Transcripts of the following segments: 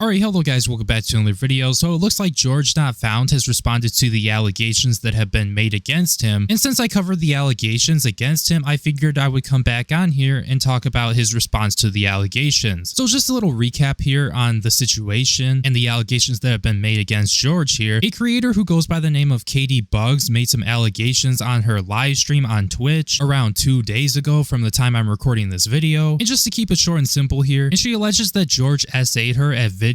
Alright, hello guys, welcome back to another video. So it looks like GeorgeNotFound has responded to the allegations that have been made against him. And since I covered the allegations against him, I figured I would come back on here and talk about his response to the allegations. So just a little recap here on the situation and the allegations that have been made against George here. A creator who goes by the name of Caiti Bugs made some allegations on her live stream on Twitch around 2 days ago from the time I'm recording this video. And just to keep it short and simple here, and she alleges that George SA'd her at VidCon,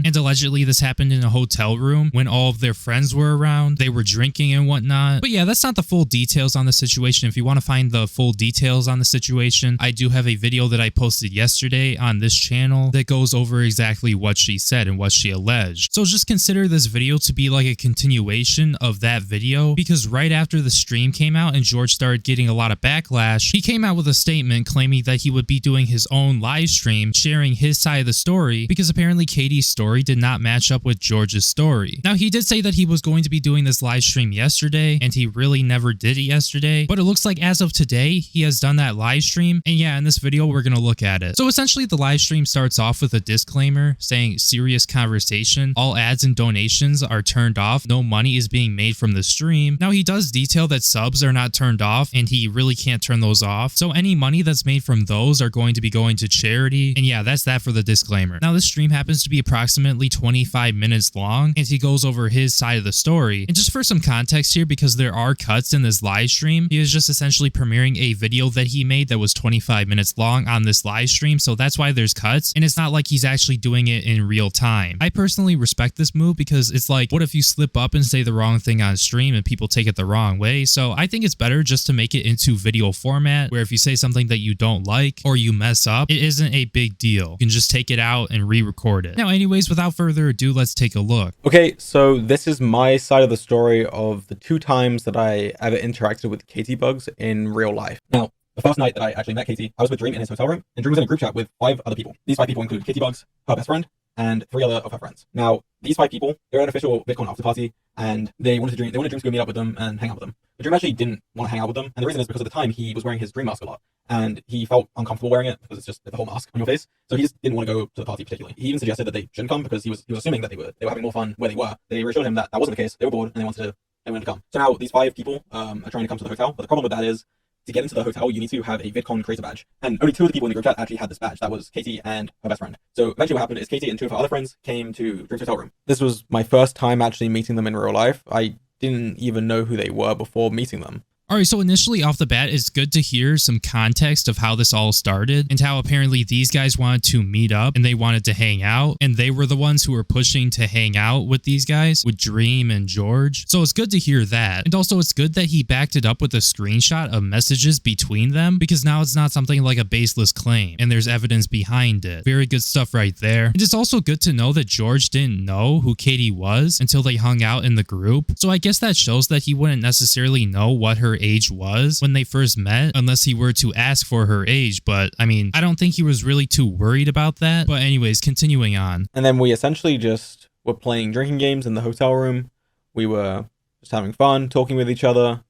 and allegedly this happened in a hotel room when all of their friends were around. They were drinking and whatnot. But yeah, that's not the full details on the situation. If you want to find the full details on the situation, I do have a video that I posted yesterday on this channel that goes over exactly what she said and what she alleged. So just consider this video to be like a continuation of that video, because right after the stream came out and George started getting a lot of backlash, he came out with a statement claiming that he would be doing his own live stream sharing his side of the story, because apparently Caiti's story did not match up with George's story. Now, he did say that he was going to be doing this live stream yesterday, and he really never did it yesterday, but it looks like as of today, he has done that live stream, and yeah, in this video, we're gonna look at it. So essentially, the live stream starts off with a disclaimer saying, serious conversation, all ads and donations are turned off, no money is being made from the stream. Now, he does detail that subs are not turned off, and he really can't turn those off, so any money that's made from those are going to be going to charity, and yeah, that's that for the disclaimer. Now, this stream happens to be approximately 25 minutes long, and he goes over his side of the story. And just for some context here, because there are cuts in this live stream, he is just essentially premiering a video that he made that was 25 minutes long on this live stream, so that's why there's cuts, and it's not like he's actually doing it in real time. I personally respect this move, because it's like, what if you slip up and say the wrong thing on stream and people take it the wrong way? So I think it's better just to make it into video format, where if you say something that you don't like or you mess up, it isn't a big deal. You can just take it out and re-record it. Now, anyways, without further ado, let's take a look. Okay, so this is my side of the story of the 2 times that I ever interacted with Caiti Bugs in real life. Now, the first night that I actually met Caiti, I was with Breone in his hotel room, and Breone was in a group chat with 5 other people. These 5 people include Caiti Bugs, her best friend, and 3 other of her friends. Now, these 5 people, they were an official VidCon after party, and they wanted Dream to go meet up with them and hang out with them. But Dream actually didn't want to hang out with them, and the reason is because at the time he was wearing his Dream mask a lot, and he felt uncomfortable wearing it because it's just the whole mask on your face. So he just didn't want to go to the party particularly. He even suggested that they shouldn't come because he was assuming that they were having more fun where they were. They reassured him that wasn't the case. They were bored and they wanted to come. So now these 5 people are trying to come to the hotel, but the problem with that is, to get into the hotel, you need to have a VidCon creator badge. And only 2 of the people in the group chat actually had this badge. That was Caiti and her best friend. So eventually what happened is Caiti and 2 of her other friends came to Dream's hotel room. This was my first time actually meeting them in real life. I didn't even know who they were before meeting them. Alright, so initially off the bat, it's good to hear some context of how this all started and how apparently these guys wanted to meet up and they wanted to hang out, and they were the ones who were pushing to hang out with these guys, with Dream and George. So it's good to hear that. And also it's good that he backed it up with a screenshot of messages between them, because now it's not something like a baseless claim and there's evidence behind it. Very good stuff right there. And it's also good to know that George didn't know who Caiti was until they hung out in the group. So I guess that shows that he wouldn't necessarily know what her age was when they first met, unless he were to ask for her age. But I mean, I don't think he was really too worried about that. But anyways, continuing on. And then we essentially just were playing drinking games in the hotel room. We were just having fun, talking with each other.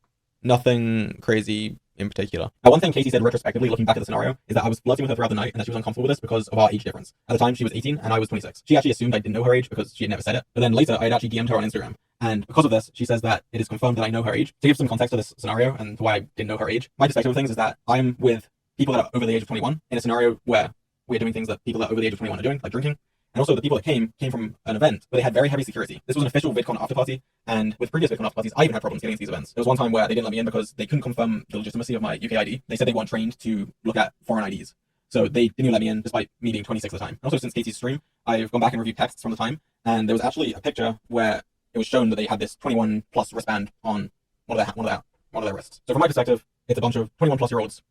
Nothing crazy in particular. Now, one thing Caiti said retrospectively, looking back at the scenario, is that I was flirting with her throughout the night and that she was uncomfortable with this because of our age difference. At the time, she was 18 and I was 26. She actually assumed I didn't know her age because she had never said it. But then later, I had actually DM'd her on Instagram. And because of this, she says that it is confirmed that I know her age. To give some context to this scenario and why I didn't know her age, my perspective of things is that I'm with people that are over the age of 21 in a scenario where we're doing things that people that are over the age of 21 are doing, like drinking. And also the people that came from an event where they had very heavy security. This was an official VidCon after party, and with previous VidCon after parties, I even had problems getting into these events. There was one time where they didn't let me in because they couldn't confirm the legitimacy of my UK ID. They said they weren't trained to look at foreign IDs. So they didn't even let me in despite me being 26 at the time. And also since Caiti's stream, I've gone back and reviewed texts from the time, and there was actually a picture where it was shown that they had this 21 plus wristband on one of their wrists. So from my perspective, it's a bunch of 21 plus year olds.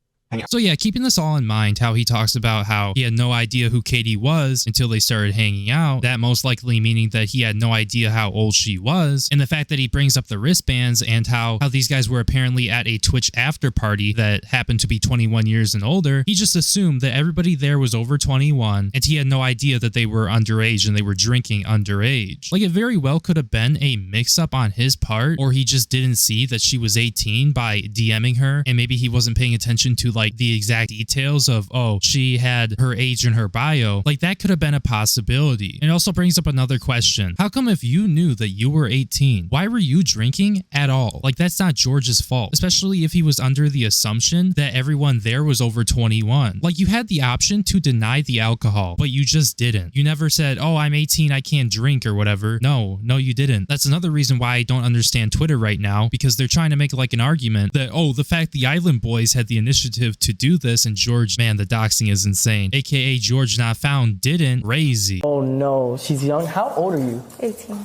So yeah, keeping this all in mind, how he talks about how he had no idea who Caiti was until they started hanging out, that most likely meaning that he had no idea how old she was, and the fact that he brings up the wristbands and how these guys were apparently at a Twitch after party that happened to be 21 years and older, he just assumed that everybody there was over 21, and he had no idea that they were underage and they were drinking underage. Like, it very well could have been a mix-up on his part, or he just didn't see that she was 18 by DMing her, and maybe he wasn't paying attention to like the exact details of, oh, she had her age in her bio, like that could have been a possibility. It also brings up another question. How come if you knew that you were 18, why were you drinking at all? Like that's not George's fault, especially if he was under the assumption that everyone there was over 21. Like you had the option to deny the alcohol, but you just didn't. You never said, oh, I'm 18, I can't drink or whatever. No, you didn't. That's another reason why I don't understand Twitter right now, because they're trying to make like an argument that, oh, the fact the Island Boys had the initiative to do this and George, man, the doxing is insane, aka GeorgeNotFound didn't. Crazy. Oh no, she's young. How old are you? 18.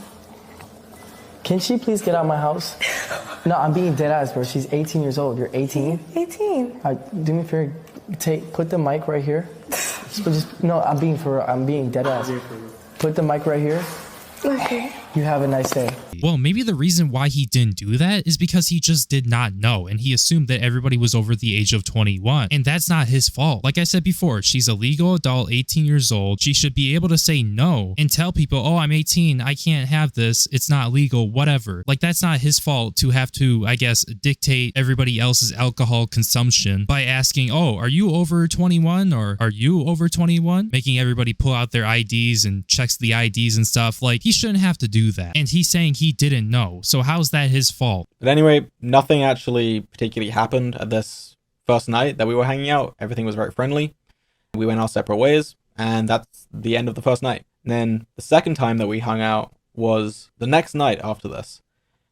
Can she please get out of my house? No, I'm being dead ass, bro. She's 18 years old. You're 18? 18. Do me a favor. Put the mic right here. No, I'm being dead ass. Put the mic right here. Okay. You have a nice day. Well, maybe the reason why he didn't do that is because he just did not know, and he assumed that everybody was over the age of 21, and that's not his fault. Like I said before, she's a legal adult, 18 years old. She should be able to say no and tell people, oh, I'm 18, I can't have this, it's not legal, whatever. Like that's not his fault to have to, I guess, dictate everybody else's alcohol consumption by asking, oh, are you over 21 or are you over 21? Making everybody pull out their IDs and checks the IDs and stuff. Like he shouldn't have to do that. And he's saying he didn't know. So how's that his fault? But anyway, nothing actually particularly happened at this first night that we were hanging out. Everything was very friendly. We went our separate ways, and that's the end of the first night. And then the second time that we hung out was the next night after this.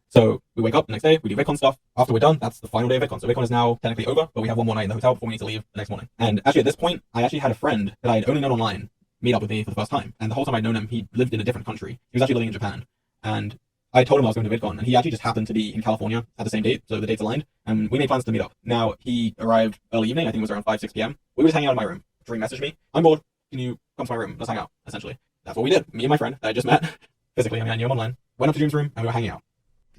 So we wake up the next day, we do VidCon stuff. After we're done, that's the final day of VidCon. So VidCon is now technically over, but we have one more night in the hotel before we need to leave the next morning. And actually at this point, I actually had a friend that I had only known online meet up with me for the first time. And the whole time I'd known him, he lived in a different country. He was actually living in Japan. And I told him I was going to VidCon, and he actually just happened to be in California at the same date, so the dates aligned, and we made plans to meet up. Now, he arrived early evening, I think it was around 5, 6 p.m. We were just hanging out in my room. Dream messaged me, I'm bored, can you come to my room? Let's hang out, essentially. That's what we did. Me and my friend that I just met, physically, I knew him online, went up to Dream's room, and we were hanging out.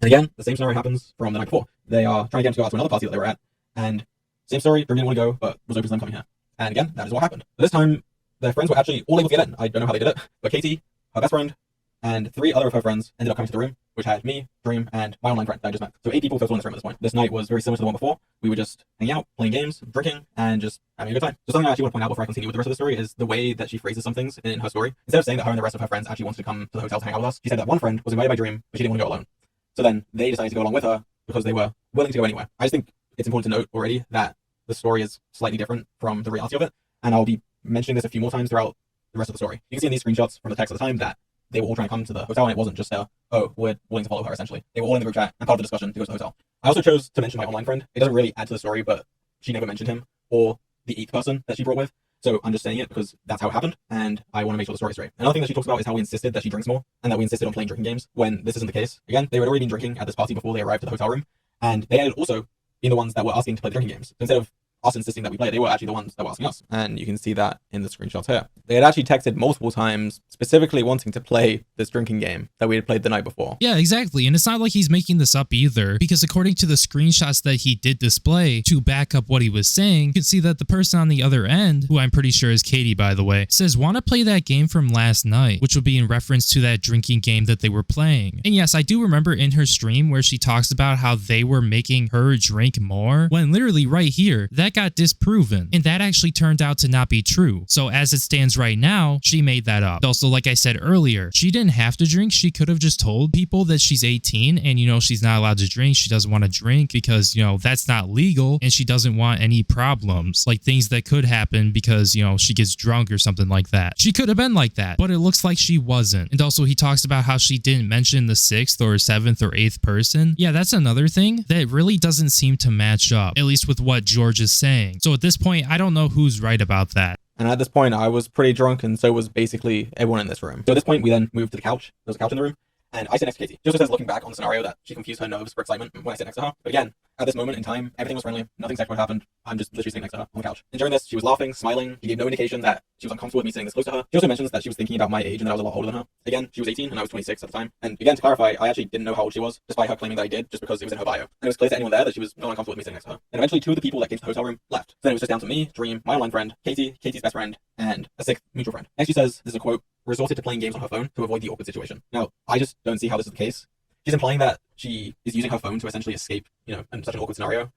And again, the same scenario happens from the night before. They are trying to get him to go out to another party that they were at, and same story, Dream didn't want to go, but was open to them coming here. And again, that is what happened. This time, their friends were actually all able to get in. I don't know how they did it, but Caiti, her best friend, and 3 other of her friends ended up coming to the room, which had me, Dream, and my online friend that I just met. So 8 people total in this room at this point. This night was very similar to the one before. We were just hanging out, playing games, drinking, and just having a good time. So something I actually want to point out before I continue with the rest of the story is the way that she phrases some things in her story. Instead of saying that her and the rest of her friends actually wanted to come to the hotel to hang out with us, she said that one friend was invited by Dream, but she didn't want to go alone. So then they decided to go along with her because they were willing to go anywhere. I just think it's important to note already that the story is slightly different from the reality of it, and I'll be mentioning this a few more times throughout the rest of the story. You can see in these screenshots from the text at the time that they were all trying to come to the hotel, and it wasn't just oh, we're willing to follow her, essentially. They were all in the group chat and part of the discussion to go to the hotel. I also chose to mention my online friend. It doesn't really add to the story, but she never mentioned him or the 8th person that she brought with. So I'm just saying it because that's how it happened, and I want to make sure the story's straight. Another thing that she talks about is how we insisted that she drinks more, and that we insisted on playing drinking games, when this isn't the case. Again, they had already been drinking at this party before they arrived to the hotel room, and they had also been the ones that were asking to play the drinking games. So instead of us insisting that we play, they were actually the ones that were asking us. And you can see that in the screenshots here. They had actually texted multiple times, specifically wanting to play this drinking game that we had played the night before. Yeah, exactly. And it's not like he's making this up either, because according to the screenshots that he did display to back up what he was saying, you can see that the person on the other end, who I'm pretty sure is Caiti, by the way, says, want to play that game from last night, which would be in reference to that drinking game that they were playing. And yes, I do remember in her stream where she talks about how they were making her drink more, when literally right here, that got disproven. And that actually turned out to not be true. So as it stands right now, she made that up. Also, like I said earlier, she didn't have to drink. She could have just told people that she's 18 and, she's not allowed to drink. She doesn't want to drink because, that's not legal, and she doesn't want any problems, like things that could happen because, she gets drunk or something like that. She could have been like that, but it looks like she wasn't. And also he talks about how she didn't mention the 6th or 7th or 8th person. Yeah, that's another thing that really doesn't seem to match up, at least with what George is saying. So at this point, I don't know who's right about that. And at this point, I was pretty drunk, and so was basically everyone in this room. So at this point, we then moved to the couch. There's a couch in the room, and I sit next to Caiti. She also says, looking back on the scenario, that she confused her nerves for excitement when I sit next to her. But again, at this moment in time, everything was friendly. Nothing sexual happened. I'm just literally sitting next to her on the couch. And during this, she was laughing, smiling. She gave no indication that she was uncomfortable with me sitting this close to her. She also mentions that she was thinking about my age and that I was a lot older than her. Again, she was 18 and I was 26 at the time. And again, to clarify, I actually didn't know how old she was, despite her claiming that I did, just because it was in her bio. And it was clear to anyone there that she was not uncomfortable with me sitting next to her. And eventually, 2 of the people that came to the hotel room left. So then it was just down to me, Dream, my online friend, Caiti, Caiti's best friend, and a 6th mutual friend. Next, she says, this is a quote, resorted to playing games on her phone to avoid the awkward situation. Now, I just don't see how this is the case. She's implying that she is using her phone to essentially escape, in such an awkward scenario.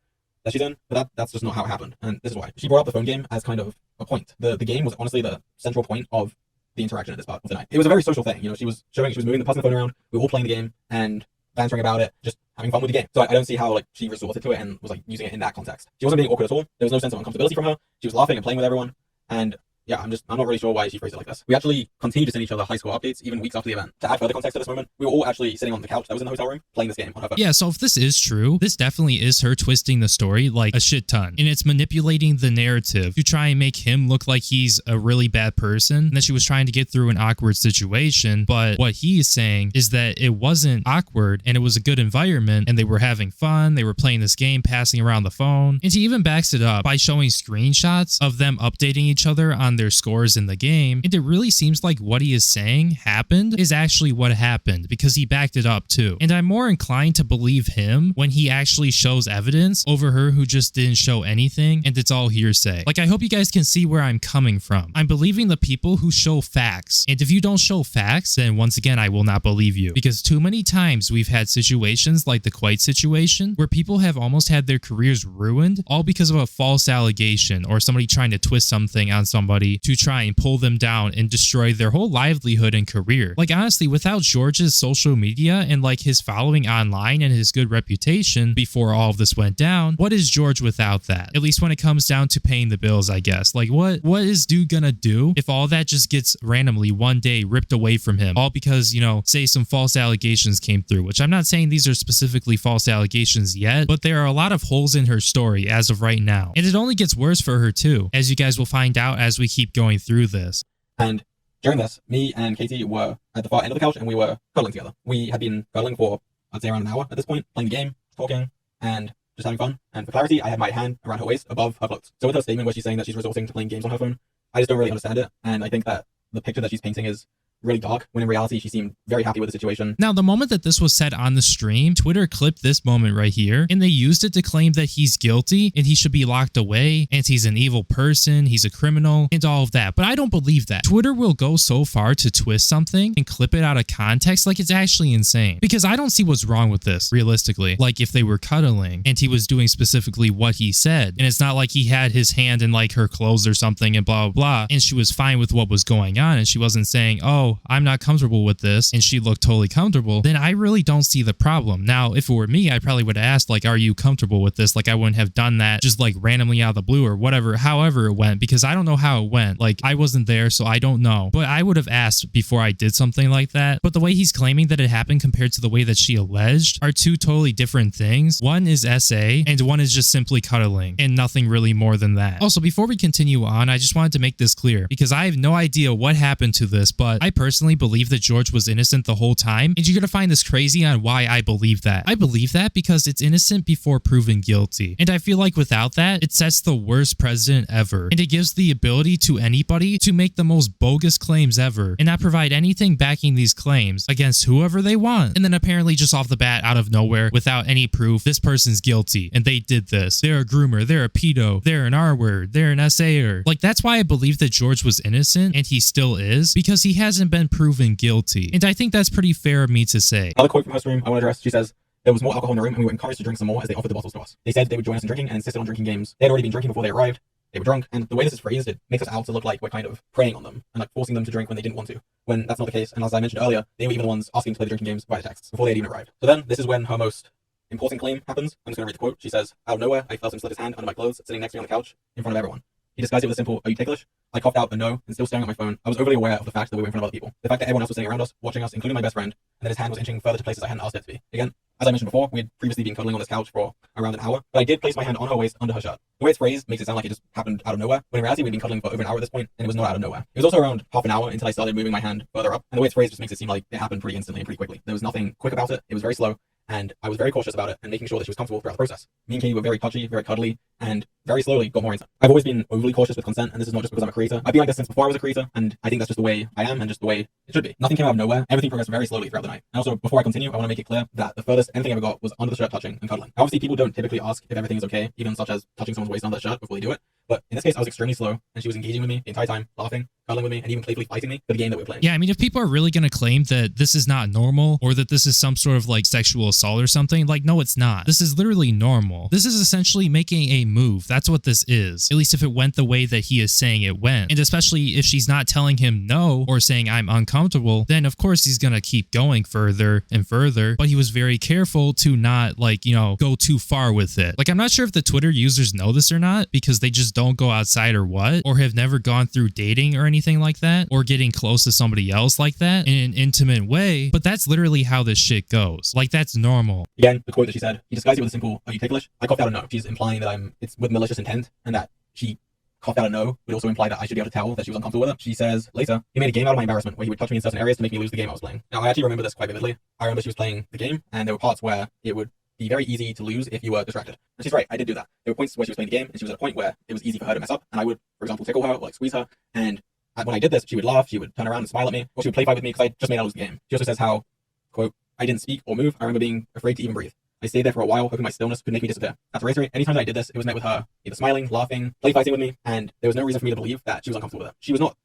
that she's in, but that's just not how it happened. And this is why. She brought up the phone game as kind of a point. The game was honestly the central point of the interaction at this part of the night. It was a very social thing. You know, she was moving the person's phone around. We were all playing the game and bantering about it, just having fun with the game. So I don't see how like she resorted to it and was like using it in that context. She wasn't being awkward at all. There was no sense of uncomfortability from her. She was laughing and playing with everyone. And yeah, I'm not really sure why she phrased it like this. We actually continued to send each other high score updates even weeks after the event. To add further context to this moment, we were all actually sitting on the couch that was in the hotel room playing this game on her phone. Yeah, so if this is true, this definitely is her twisting the story like a shit ton. And it's manipulating the narrative to try and make him look like he's a really bad person and that she was trying to get through an awkward situation. But what he's saying is that it wasn't awkward and it was a good environment and they were having fun. They were playing this game, passing around the phone. And he even backs it up by showing screenshots of them updating each other on their scores in the game, and it really seems like what he is saying happened is actually what happened because he backed it up too. And I'm more inclined to believe him when he actually shows evidence over her who just didn't show anything and it's all hearsay. Like, I hope you guys can see where I'm coming from. I'm believing the people who show facts, and if you don't show facts, then once again I will not believe you, because too many times we've had situations like the Caiti situation where people have almost had their careers ruined all because of a false allegation or somebody trying to twist something on somebody to try and pull them down and destroy their whole livelihood and career. Like, honestly, without George's social media and like his following online and his good reputation before all of this went down, what is George without that? At least when it comes down to paying the bills, I guess. Like, what is dude gonna do if all that just gets randomly one day ripped away from him, all because, you know, say some false allegations came through, which I'm not saying these are specifically false allegations yet, but there are a lot of holes in her story as of right now. And it only gets worse for her too, as you guys will find out as we keep going through this. And during this, me and Caiti were at the far end of the couch and we were cuddling together. We had been cuddling for, I'd say, around an hour at this point, playing the game, talking, and just having fun. And for clarity, I had my hand around her waist above her clothes. So with her statement where she's saying that she's resorting to playing games on her phone, I just don't really understand it. And I think that the picture that she's painting is really dark, when in reality she seemed very happy with the situation. Now, the moment that this was said on the stream, Twitter clipped this moment right here, and they used it to claim that he's guilty and he should be locked away and he's an evil person, he's a criminal, and all of that. But I don't believe that. Twitter will go so far to twist something and clip it out of context like it's actually insane, because I don't see what's wrong with this realistically. Like, if they were cuddling and he was doing specifically what he said, and it's not like he had his hand in like her clothes or something and blah blah blah, and she was fine with what was going on and she wasn't saying, oh, I'm not comfortable with this, and she looked totally comfortable, then I really don't see the problem. Now, if it were me, I probably would have asked, like, are you comfortable with this? Like, I wouldn't have done that just like randomly out of the blue or whatever, however it went, because I don't know how it went. Like, I wasn't there, so I don't know, but I would have asked before I did something like that. But the way he's claiming that it happened compared to the way that she alleged are two totally different things. One is SA and one is just simply cuddling and nothing really more than that. Also, before we continue on, I just wanted to make this clear because I have no idea what happened to this, but I personally believe that George was innocent the whole time, and you're gonna find this crazy on why I believe that. I believe that because it's innocent before proven guilty, and I feel like without that, it sets the worst precedent ever, and it gives the ability to anybody to make the most bogus claims ever and not provide anything backing these claims against whoever they want, and then apparently just off the bat, out of nowhere, without any proof, this person's guilty and they did this. They're a groomer, they're a pedo, they're an R-word, they're an SAer. Like, that's why I believe that George was innocent, and he still is, because he hasn't been proven guilty. And I think that's pretty fair of me to say. Another quote from her stream I want to address. She says, there was more alcohol in the room and we were encouraged to drink some more as they offered the bottles to us. They said they would join us in drinking and insisted on drinking games. They had already been drinking before they arrived. They were drunk, and the way this is phrased, it makes us out to look like we're kind of preying on them and like forcing them to drink when they didn't want to, when that's not the case. And as I mentioned earlier, they were even the ones asking to play the drinking games via texts before they had even arrived. So then, this is when her most important claim happens. I'm just going to read the quote. She says, out of nowhere, I felt him slip his hand under my clothes, sitting next to me on the couch in front of everyone. He disguised it with a simple, are you ticklish? I coughed out a no, and still staring at my phone, I was overly aware of the fact that we were in front of other people. The fact that everyone else was sitting around us, watching us, including my best friend, and that his hand was inching further to places I hadn't asked it to be. Again, as I mentioned before, we had previously been cuddling on this couch for around an hour, but I did place my hand on her waist under her shirt. The way it's phrased makes it sound like it just happened out of nowhere, when in reality we'd been cuddling for over an hour at this point, and it was not out of nowhere. It was also around half an hour until I started moving my hand further up, and the way it's phrased just makes it seem like it happened pretty instantly and pretty quickly. There was nothing quick about it, it was very slow, and I was very cautious about it and making sure that she was comfortable throughout the process. Me and Katie were very touchy, very cuddly, and very slowly got more into it. I've always been overly cautious with consent, and this is not just because I'm a creator. I've been like this since before I was a creator, and I think that's just the way I am and just the way it should be. Nothing came out of nowhere. Everything progressed very slowly throughout the night. And also, before I continue, I want to make it clear that the furthest anything I ever got was under the shirt touching and cuddling. Obviously, people don't typically ask if everything is okay, even such as touching someone's waist under their shirt before they do it. But in this case, I was extremely slow, and she was engaging with me the entire time, laughing, cuddling with me, and even playfully fighting me for the game that we were playing. Yeah, I mean, if people are really going to claim that this is not normal or that this is some sort of like sexual assault or something, like, no, it's not. This is literally normal. This is essentially making a move. That's what this is. At least if it went the way that he is saying it went. And especially if she's not telling him no or saying I'm uncomfortable, then of course he's going to keep going further and further. But he was very careful to not, like, you know, go too far with it. Like, I'm not sure if the Twitter users know this or not, because they just don't go outside or what, or have never gone through dating or anything like that, or getting close to somebody else like that in an intimate way. But that's literally how this shit goes. Like, that's normal. Again, the quote that she said, he disguised it with a simple, "Are you ticklish?" I coughed out a no. She's implying that it's with malicious intent, and that she coughed out a no would also imply that I should be able to tell that she was uncomfortable with it. She says later, he made a game out of my embarrassment where he would touch me in certain areas to make me lose the game I was playing. Now, I actually remember this quite vividly. I remember she was playing the game, and there were parts where it would be very easy to lose if you were distracted. And she's right, I did do that. There were points where she was playing the game, and she was at a point where it was easy for her to mess up, and I would, for example, tickle her or like squeeze her, and when I did this, she would laugh, she would turn around and smile at me, or she would play fight with me because I just made her lose the game. She also says how, quote, I didn't speak or move. I remember being afraid to even breathe. I stayed there for a while, hoping my stillness could make me disappear. Now, to reiterate, anytime that I did this, it was met with her either smiling, laughing, play fighting with me, and there was no reason for me to believe that she was uncomfortable with it. She was not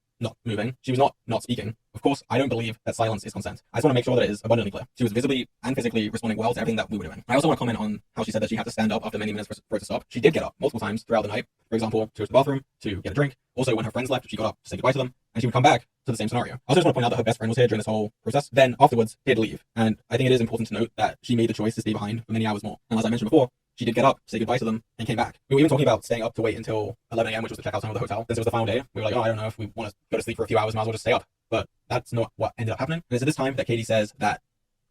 moving. She was not speaking. Of course, I don't believe that silence is consent. I just want to make sure that it is abundantly clear. She was visibly and physically responding well to everything that we were doing. I also want to comment on how she said that she had to stand up after many minutes for it to stop. She did get up multiple times throughout the night. For example, to go to the bathroom, to get a drink. Also, when her friends left, she got up to say goodbye to them, and she would come back to the same scenario. I also just want to point out that her best friend was here during this whole process. Then afterwards, he had to leave. And I think it is important to note that she made the choice to stay behind for many hours more. And as I mentioned before, she did get up, say goodbye to them, and came back. We were even talking about staying up to wait until 11 a.m., which was the checkout time of the hotel. Since it was the final day, we were like, oh, I don't know if we want to go to sleep for a few hours, might as well just stay up. But that's not what ended up happening. And it's at this time that Caiti says that,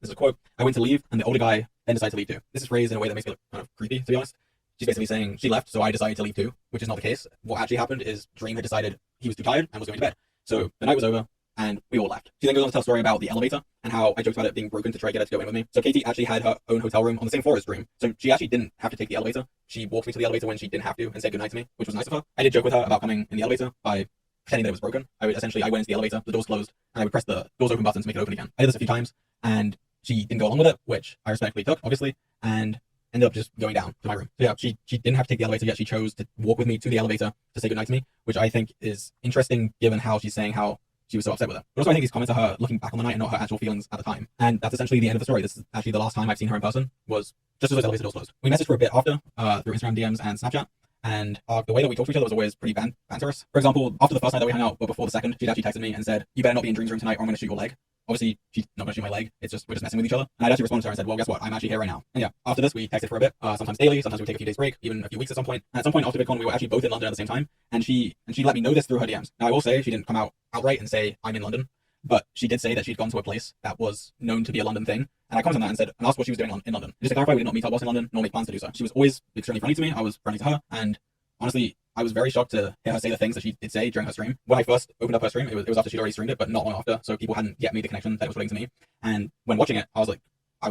this is a quote, I went to leave, and the older guy then decided to leave too. This is phrased in a way that makes me look kind of creepy, to be honest. She's basically saying she left, so I decided to leave too, which is not the case. What actually happened is Dream had decided he was too tired and was going to bed. So the night was over, and we all left. She then goes on to tell a story about the elevator and how I joked about it being broken to try to get her to go in with me. So Caiti actually had her own hotel room on the same floor as Dream. So she actually didn't have to take the elevator. She walked me to the elevator when she didn't have to and said goodnight to me, which was nice of her. I did joke with her about coming in the elevator by pretending that it was broken. I went into the elevator, the doors closed, and I would press the doors open button to make it open again. I did this a few times, and she didn't go along with it, which I respectfully took, obviously, and ended up just going down to my room. So yeah, she didn't have to take the elevator yet. She chose to walk with me to the elevator to say goodnight to me, which I think is interesting given how she's saying how she was so upset with it. But also I think these comments are her looking back on the night and not her actual feelings at the time. And that's essentially the end of the story. This is actually the last time I've seen her in person, was just as those elevator doors closed. We messaged for a bit after, through Instagram DMs and Snapchat. And the way that we talked to each other was always pretty banterous. For example, after the first night that we hung out, but before the second, she'd actually texted me and said, you better not be in Dream's room tonight or I'm going to shoot your leg. Obviously, she's not going to shoot my leg. We're just messing with each other. And I'd actually responded to her and said, well, guess what? I'm actually here right now. And yeah, after this, we texted for a bit, sometimes daily, sometimes we would take a few days break, even a few weeks at some point. And at some point after VidCon, we were actually both in London at the same time. And she let me know this through her DMs. Now, I will say she didn't come out outright and say, I'm in London. But she did say that she'd gone to a place that was known to be a London thing. And I commented on that and said, and asked what she was doing in London. Just to clarify, we did not meet our boss in London, nor make plans to do so. She was always extremely friendly to me. I was friendly to her. And honestly, I was very shocked to hear her say the things that she did say during her stream. When I first opened up her stream, it was after she'd already streamed it, but not long after, so people hadn't yet made the connection that it was relating to me. And when watching it, I was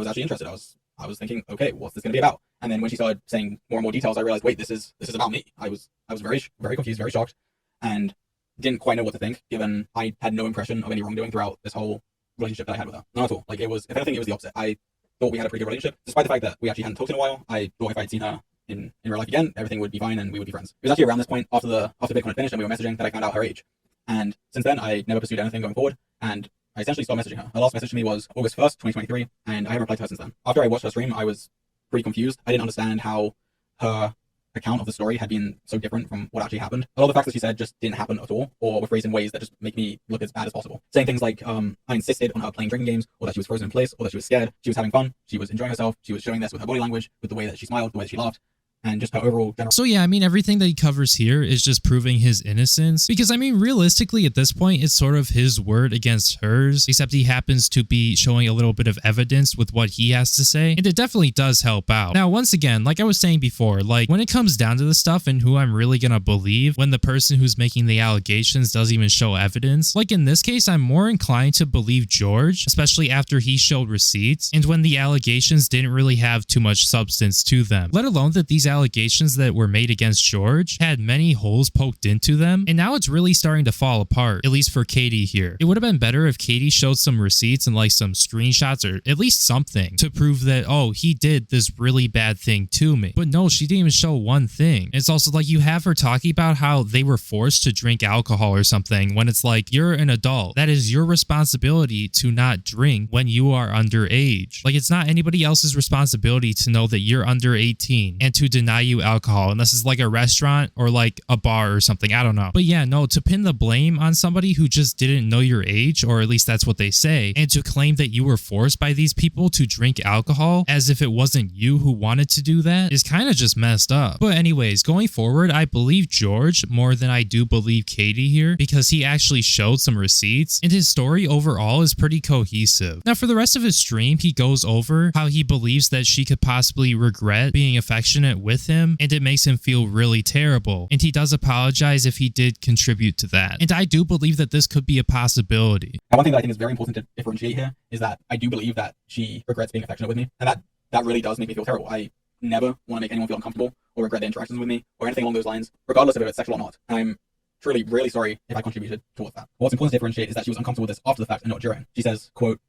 actually interested. I was thinking, okay, what's this going to be about? And then when she started saying more and more details, I realized, wait, this is about me. I was very, very confused, very shocked, and didn't quite know what to think, given I had no impression of any wrongdoing throughout this whole relationship that I had with her. Not at all. Like, it was, if anything, it was the opposite. I thought we had a pretty good relationship, despite the fact that we actually hadn't talked in a while. I thought if I'd seen her in real life again, everything would be fine and we would be friends. It was actually around this point, after VidCon had finished and we were messaging, that I found out her age. And since then, I never pursued anything going forward, and I essentially stopped messaging her. Her last message to me was August 1st, 2023, and I haven't replied to her since then. After I watched her stream, I was pretty confused. I didn't understand how her account of the story had been so different from what actually happened. A lot of the facts that she said just didn't happen at all, or were phrased in ways that just make me look as bad as possible. Saying things like, I insisted on her playing drinking games, or that she was frozen in place, or that she was scared. She was having fun. She was enjoying herself. She was showing this with her body language, with the way that she smiled, the way that she laughed, and just her overall general. So yeah, I mean, everything that he covers here is just proving his innocence, because I mean, realistically at this point, it's sort of his word against hers, except he happens to be showing a little bit of evidence with what he has to say, and it definitely does help out. Now, once again, like I was saying before, like when it comes down to the stuff and who I'm really gonna believe, when the person who's making the allegations doesn't even show evidence, like in this case, I'm more inclined to believe George, especially after he showed receipts, and when the allegations didn't really have too much substance to them, let alone that these allegations that were made against George had many holes poked into them, and now it's really starting to fall apart, at least for Caiti here. It would have been better if Caiti showed some receipts and like some screenshots or at least something to prove that, oh, he did this really bad thing to me. But no, she didn't even show one thing. It's also like you have her talking about how they were forced to drink alcohol or something when it's like, you're an adult. That is your responsibility to not drink when you are underage. Like, it's not anybody else's responsibility to know that you're under 18 and to deny you alcohol unless it's like a restaurant or like a bar or something. I don't know. But yeah, no, to pin the blame on somebody who just didn't know your age, or at least that's what they say, and to claim that you were forced by these people to drink alcohol as if it wasn't you who wanted to do that is kind of just messed up. But anyways, going forward, I believe George more than I do believe Caiti here because he actually showed some receipts and his story overall is pretty cohesive. Now for the rest of his stream, he goes over how he believes that she could possibly regret being affectionate with him and it makes him feel really terrible. And he does apologize if he did contribute to that. And I do believe that this could be a possibility. Now, one thing that I think is very important to differentiate here is that I do believe that she regrets being affectionate with me, and that really does make me feel terrible. I never want to make anyone feel uncomfortable or regret their interactions with me or anything along those lines, regardless of if it's sexual or not. And I'm truly really sorry if I contributed towards that. What's important to differentiate is that she was uncomfortable with this after the fact and not during. She says, quote,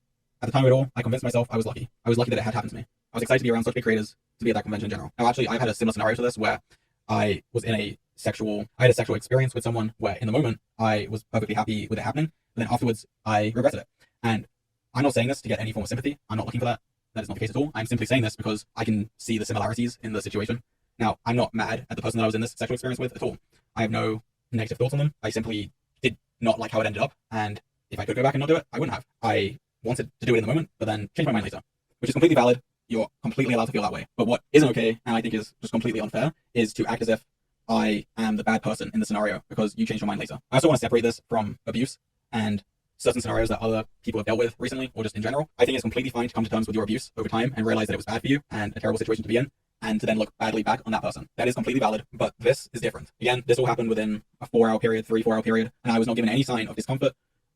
"At the time of it all, I convinced myself I was lucky. I was lucky that it had happened to me. I was excited to be around such big creators, to be at that convention in general." Now, actually, I've had a similar scenario to this where I had a sexual experience with someone where in the moment I was perfectly happy with it happening, but then afterwards I regretted it. And I'm not saying this to get any form of sympathy. I'm not looking for that. That is not the case at all. I'm simply saying this because I can see the similarities in the situation. Now, I'm not mad at the person that I was in this sexual experience with at all. I have no negative thoughts on them. I simply did not like how it ended up, and if I could go back and not do it, I wouldn't have. I wanted to do it in the moment, but then changed my mind later, which is completely valid. You're completely allowed to feel that way. But what isn't okay, and I think is just completely unfair, is to act as if I am the bad person in the scenario because you changed your mind later. I also want to separate this from abuse and certain scenarios that other people have dealt with recently or just in general. I think it's completely fine to come to terms with your abuse over time and realize that it was bad for you and a terrible situation to be in, and to then look badly back on that person. That is completely valid, but this is different. Again, this all happened within a 4-hour period, 3-4-hour period, and I was not given any sign of discomfort,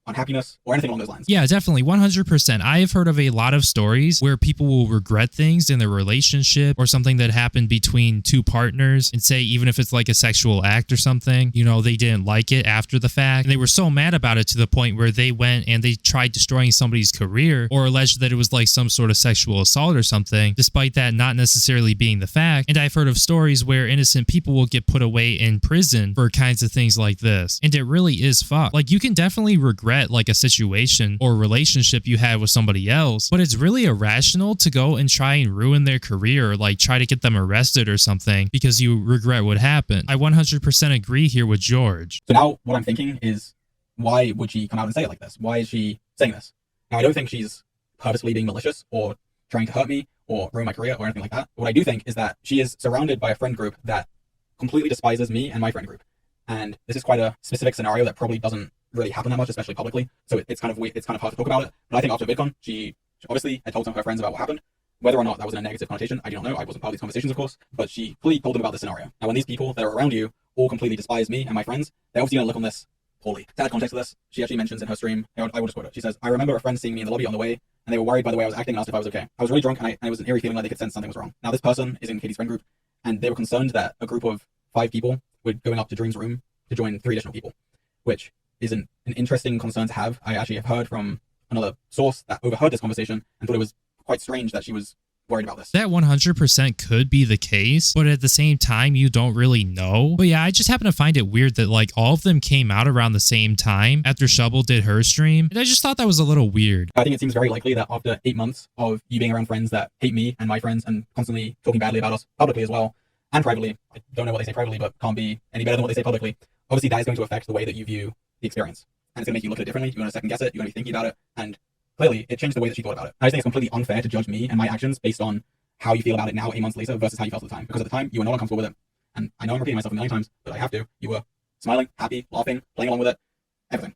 unhappiness, or anything along those lines. Yeah, definitely, 100%. I have heard of a lot of stories where people will regret things in their relationship or something that happened between two partners and say, even if it's like a sexual act or something, you know, they didn't like it after the fact. And they were so mad about it to the point where they went and they tried destroying somebody's career or alleged that it was like some sort of sexual assault or something, despite that not necessarily being the fact. And I've heard of stories where innocent people will get put away in prison for kinds of things like this. And it really is fucked. Like, you can definitely regret like a situation or relationship you had with somebody else, but it's really irrational to go and try and ruin their career or like try to get them arrested or something because you regret what happened. I 100% agree here with George. So now what I'm thinking is, why would she come out and say it like this? Why is she saying this? Now, I don't think she's purposely being malicious or trying to hurt me or ruin my career or anything like that. What I do think is that she is surrounded by a friend group that completely despises me and my friend group. And this is quite a specific scenario that probably doesn't really happen that much, especially publicly. So it's kind of weird, it's kind of hard to talk about it. But I think after VidCon, she obviously had told some of her friends about what happened. Whether or not that was in a negative connotation, I don't know. I wasn't part of these conversations, of course, but she fully told them about this scenario. Now, when these people that are around you all completely despise me and my friends, they're obviously going to look on this poorly. To add context to this, she actually mentions in her stream, I will just quote it. She says, "I remember a friend seeing me in the lobby on the way, and they were worried by the way I was acting and asked if I was okay. I was really drunk, and it was an eerie feeling like they could sense something was wrong." Now, this person is in Caiti's friend group, and they were concerned that a group of 5 people were going up to Dream's room to join 3 additional people, which is an interesting concern to have. I actually have heard from another source that overheard this conversation and thought it was quite strange that she was worried about this. That 100% could be the case, but at the same time, you don't really know. But yeah, I just happen to find it weird that like all of them came out around the same time after Shovel did her stream. And I just thought that was a little weird. I think it seems very likely that after 8 months of you being around friends that hate me and my friends and constantly talking badly about us publicly as well, and privately, I don't know what they say privately, but can't be any better than what they say publicly. Obviously, that is going to affect the way that you view the experience. And it's going to make you look at it differently. You're going to second guess it. You're going to be thinking about it. And clearly, it changed the way that she thought about it. I just think it's completely unfair to judge me and my actions based on how you feel about it now, 8 months later, versus how you felt at the time. Because at the time, you were not uncomfortable with it. And I know I'm repeating myself a million times, but I have to. You were smiling, happy, laughing, playing along with it, everything.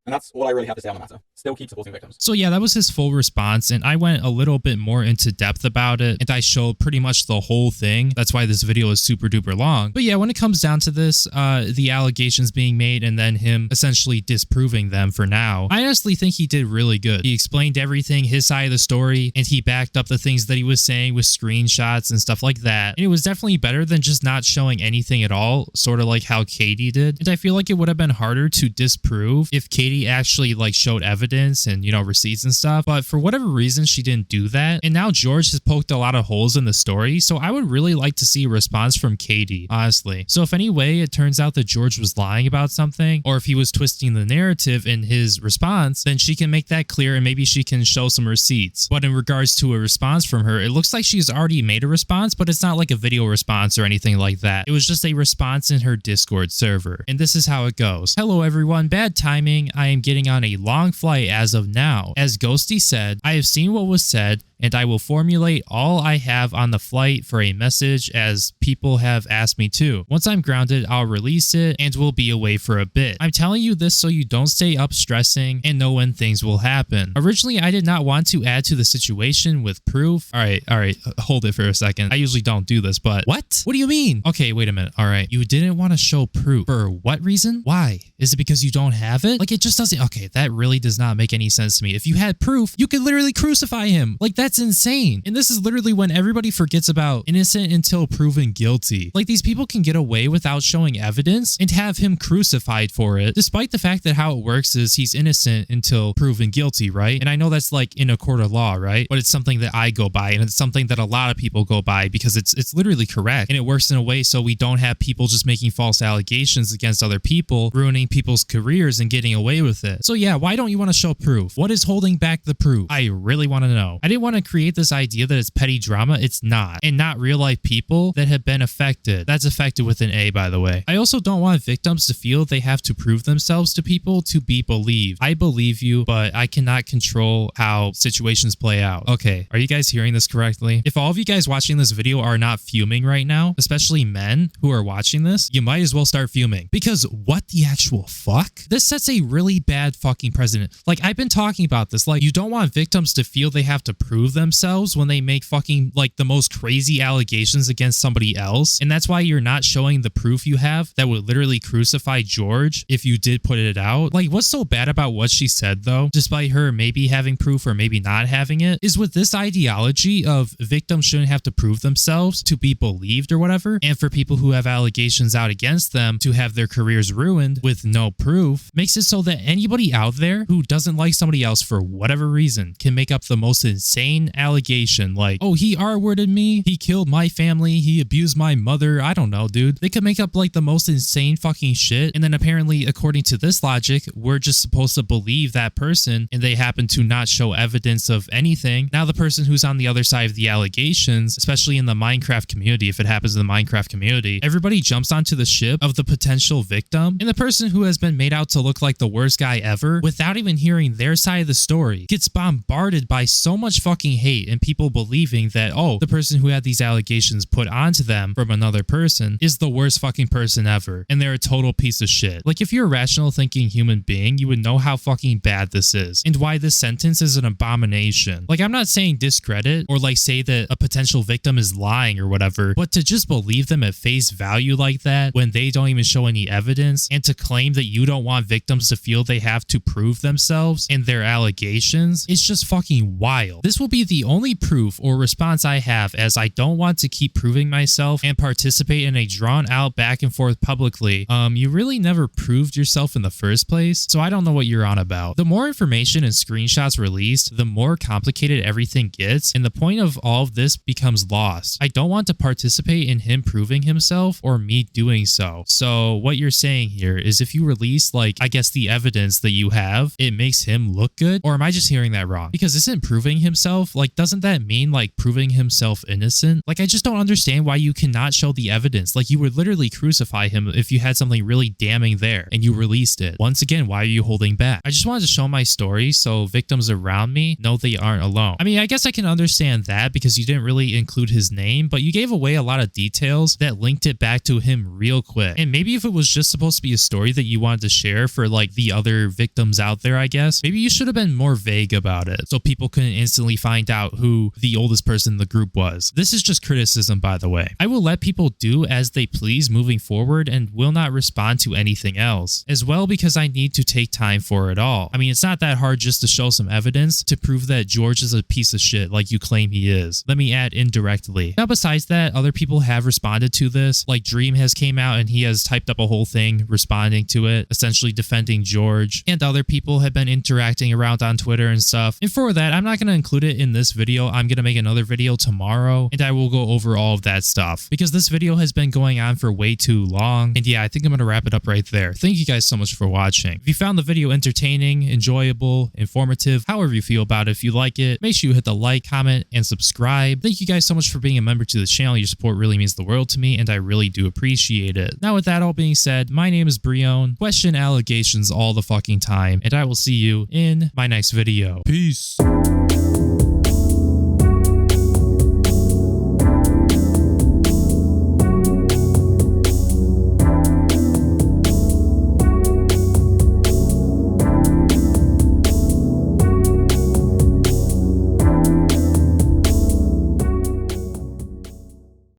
And that's all I really have to say on the matter. Still keep supporting victims. So yeah, that was his full response, and I went a little bit more into depth about it, and I showed pretty much the whole thing. That's why this video is super duper long. But yeah, when it comes down to this, the allegations being made and then him essentially disproving them for now, I honestly think he did really good. He explained everything, his side of the story, and he backed up the things that he was saying with screenshots and stuff like that. And it was definitely better than just not showing anything at all, sort of like how Caiti did. And I feel like it would have been harder to disprove if Caiti actually like showed evidence and, you know, receipts and stuff. But for whatever reason, she didn't do that. And now George has poked a lot of holes in the story. So I would really like to see a response from Caiti, honestly. So if any way it turns out that George was lying about something, or if he was twisting the narrative in his response, then she can make that clear and maybe she can show some receipts. But in regards to a response from her, it looks like she's already made a response, but it's not like a video response or anything like that. It was just a response in her Discord server. And this is how it goes. Hello everyone, bad timing. I am getting on a long flight as of now. As Ghosty said, I have seen what was said, and I will formulate all I have on the flight for a message as people have asked me to. Once I'm grounded, I'll release it and will be away for a bit. I'm telling you this so you don't stay up stressing and know when things will happen. Originally, I did not want to add to the situation with proof. All right, hold it for a second. I usually don't do this, but what? What do you mean? Okay, wait a minute. All right, you didn't want to show proof. For what reason? Why? Is it because you don't have it? Like, it just doesn't. Okay, that really does not make any sense to me. If you had proof, you could literally crucify him. Like, that's insane. And this is literally when everybody forgets about innocent until proven guilty. Like, these people can get away without showing evidence and have him crucified for it, despite the fact that how it works is he's innocent until proven guilty, right? And I know that's like in a court of law, right? But it's something that I go by, and it's something that a lot of people go by because it's literally correct. And it works in a way so we don't have people just making false allegations against other people, ruining people's careers and getting away with it. So yeah, why don't you want to show proof? What is holding back the proof? I really want to know. I didn't want to create this idea that it's petty drama. It's not. And not real life people that have been affected. That's affected with an A, by the way. I also don't want victims to feel they have to prove themselves to people to be believed. I believe you, but I cannot control how situations play out. Okay, are you guys hearing this correctly? If all of you guys watching this video are not fuming right now, especially men who are watching this, you might as well start fuming. Because what the actual fuck? This sets a really bad fucking precedent. Like, I've been talking about this. Like, you don't want victims to feel they have to prove themselves when they make fucking like the most crazy allegations against somebody else. And that's why you're not showing the proof you have that would literally crucify George if you did put it out. Like, what's so bad about what she said though, despite her maybe having proof or maybe not having it, is with this ideology of victims shouldn't have to prove themselves to be believed or whatever, and for people who have allegations out against them to have their careers ruined with no proof, makes it so that anybody out there who doesn't like somebody else for whatever reason can make up the most insane allegation like, oh, he R-worded me, he killed my family, he abused my mother. I don't know, dude. They could make up like the most insane fucking shit, and then apparently, according to this logic, we're just supposed to believe that person, and they happen to not show evidence of anything. Now the person who's on the other side of the allegations, especially in the Minecraft community, if it happens in the Minecraft community, everybody jumps onto the ship of the potential victim, and the person who has been made out to look like the worst guy ever, without even hearing their side of the story, gets bombarded by so much fucking hate and people believing that, oh, the person who had these allegations put onto them from another person is the worst fucking person ever, and they're a total piece of shit. Like, if you're a rational thinking human being, you would know how fucking bad this is, and why this sentence is an abomination. Like, I'm not saying discredit or like say that a potential victim is lying or whatever, but to just believe them at face value like that when they don't even show any evidence, and to claim that you don't want victims to feel they have to prove themselves and their allegations, is just fucking wild. This will be the only proof or response I have, as I don't want to keep proving myself and participate in a drawn out back and forth publicly. You really never proved yourself in the first place, so I don't know what you're on about. The more information and screenshots released, the more complicated everything gets, and the point of all of this becomes lost. I don't want to participate in him proving himself or me doing so. So what you're saying here is if you release, like, I guess the evidence that you have, it makes him look good? Or am I just hearing that wrong? Because isn't proving himself, like, doesn't that mean like proving himself innocent? Like, I just don't understand why you cannot show the evidence. Like, you would literally crucify him if you had something really damning there and you released it. Once again, why are you holding back? I just wanted to show my story so victims around me know they aren't alone. I mean, I guess I can understand that because you didn't really include his name, but you gave away a lot of details that linked it back to him real quick. And maybe if it was just supposed to be a story that you wanted to share for like the other victims out there, I guess. Maybe you should have been more vague about it so people couldn't instantly find out who the oldest person in the group was. This is just criticism, by the way. I will let people do as they please moving forward and will not respond to anything else, as well because I need to take time for it all. I mean, it's not that hard just to show some evidence to prove that George is a piece of shit like you claim he is. Let me add indirectly. Now, besides that, other people have responded to this. Like Dream has came out and he has typed up a whole thing responding to it, essentially defending George, and other people have been interacting around on Twitter and stuff. And for that, I'm not going to include it in this video. I'm going to make another video tomorrow and I will go over all of that stuff because this video has been going on for way too long. And yeah, I think I'm going to wrap it up right there. Thank you guys so much for watching. If you found the video entertaining, enjoyable, informative, however you feel about it, if you like it, make sure you hit the like, comment, and subscribe. Thank you guys so much for being a member to the channel. Your support really means the world to me and I really do appreciate it. Now with that all being said, my name is Breone. Question allegations all the fucking time and I will see you in my next video. Peace.